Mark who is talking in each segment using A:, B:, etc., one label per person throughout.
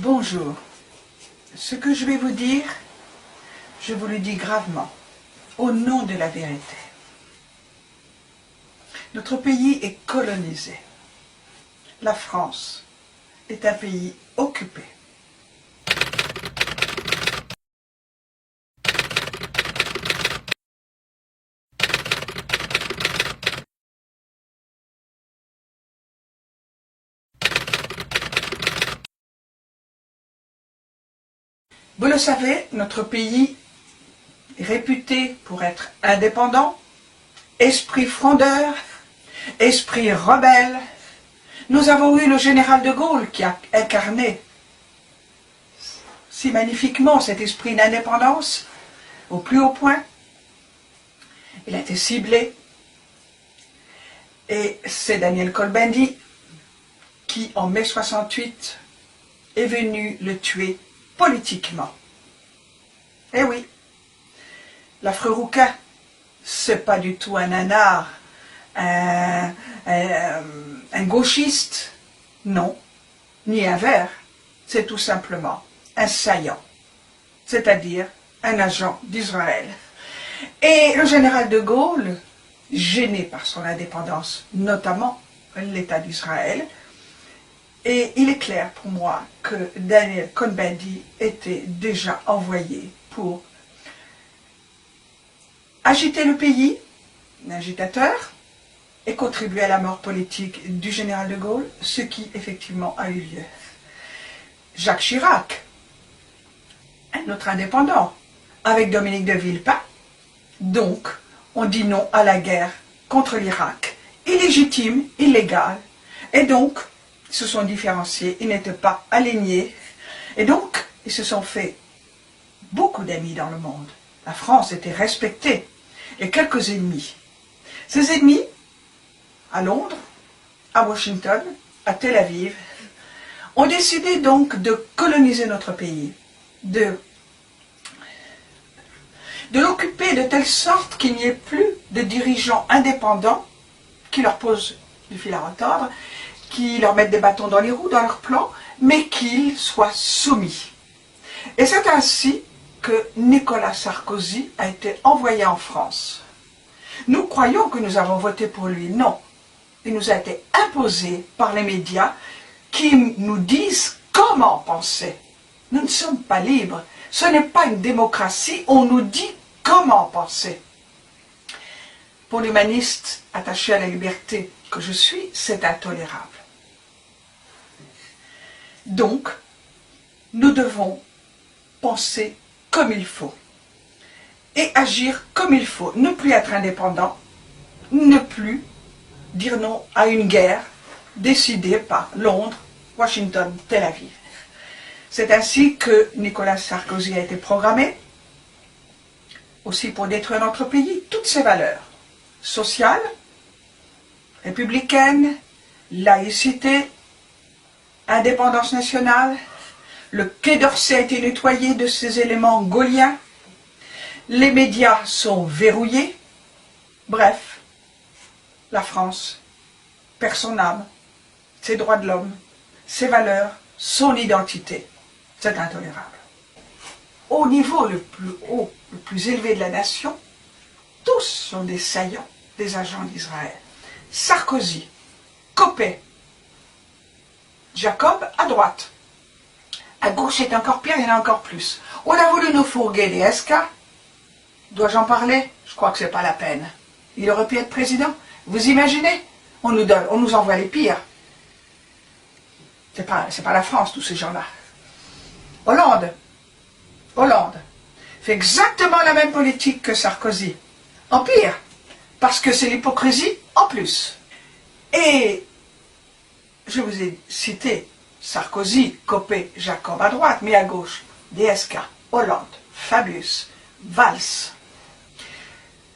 A: Bonjour. Ce que je vais vous dire, je vous le dis gravement, au nom de la vérité. Notre pays est colonisé. La France est un pays occupé. Vous le savez, notre pays est réputé pour être indépendant, esprit frondeur, esprit rebelle. Nous avons eu le général de Gaulle qui a incarné si magnifiquement cet esprit d'indépendance au plus haut point. Il a été ciblé et c'est Daniel Cohn-Bendit qui, en mai 68, est venu le tuer politiquement. Eh oui, l'affreux rouquin, c'est pas du tout un nanar, un gauchiste, non, ni un vert, c'est tout simplement un saillant, c'est-à-dire un agent d'Israël. Et le général de Gaulle, gêné par son indépendance, notamment l'État d'Israël, et il est clair pour moi que Daniel Cohn-Bendit était déjà envoyé pour agiter le pays, un agitateur, et contribuer à la mort politique du général de Gaulle, ce qui effectivement a eu lieu. Jacques Chirac, un autre indépendant, avec Dominique de Villepin, donc on dit non à la guerre contre l'Irak, illégitime, illégale, et donc ils se sont différenciés, ils n'étaient pas alignés, et donc ils se sont fait beaucoup d'amis dans le monde. La France était respectée, et quelques ennemis. Ces ennemis, à Londres, à Washington, à Tel Aviv, ont décidé donc de coloniser notre pays, de l'occuper de telle sorte qu'il n'y ait plus de dirigeants indépendants qui leur posent du fil à retordre, qui leur mettent des bâtons dans les roues, dans leurs plans, mais qu'ils soient soumis. Et c'est ainsi que Nicolas Sarkozy a été envoyé en France. Nous croyons que nous avons voté pour lui. Non. Il nous a été imposé par les médias qui nous disent comment penser. Nous ne sommes pas libres. Ce n'est pas une démocratie. On nous dit comment penser. Pour l'humaniste attaché à la liberté que je suis, c'est intolérable. Donc, nous devons penser comme il faut et agir comme il faut. Ne plus être indépendant, ne plus dire non à une guerre décidée par Londres, Washington, Tel Aviv. C'est ainsi que Nicolas Sarkozy a été programmé, aussi pour détruire notre pays, toutes ses valeurs sociales, républicaines, laïcité, indépendance nationale. Le Quai d'Orsay a été nettoyé de ses éléments gaulliens. Les médias sont verrouillés. Bref, la France perd son âme, ses droits de l'homme, ses valeurs, son identité. C'est intolérable. Au niveau le plus haut, le plus élevé de la nation, tous sont des saillants, des agents d'Israël. Sarkozy, Copé, Jacob à droite. À gauche, c'est encore pire, il y en a encore plus. On a voulu nous fourguer des SK. Dois-je en parler? Je crois que ce n'est pas la peine. Il aurait pu être président. Vous imaginez? On nous envoie les pires. C'est pas la France, tous ces gens-là. Hollande fait exactement la même politique que Sarkozy. En pire, parce que c'est l'hypocrisie en plus. Et je vous ai cité Sarkozy, Copé, Jacob à droite, mais à gauche, DSK, Hollande, Fabius, Valls.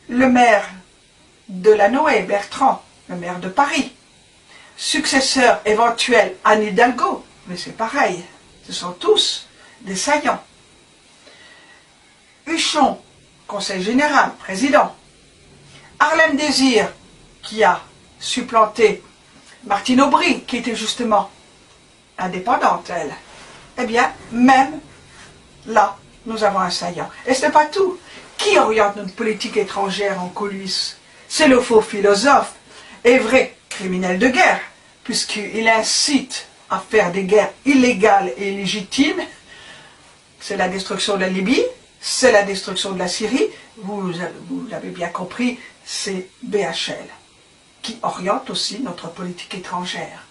A: Le maire de la Noé, Bertrand, le maire de Paris. Successeur éventuel Anne Hidalgo, mais c'est pareil, ce sont tous des saillants. Huchon, conseil général, président. Harlem Désir, qui a supplanté Martine Aubry, qui était justement indépendante, elle. Eh bien, même là, nous avons un saillant. Et ce n'est pas tout. Qui oriente notre politique étrangère en coulisses? C'est le faux philosophe et vrai criminel de guerre, puisqu'il incite à faire des guerres illégales et illégitimes. C'est la destruction de la Libye, c'est la destruction de la Syrie. Vous l'avez bien compris, c'est BHL qui oriente aussi notre politique étrangère.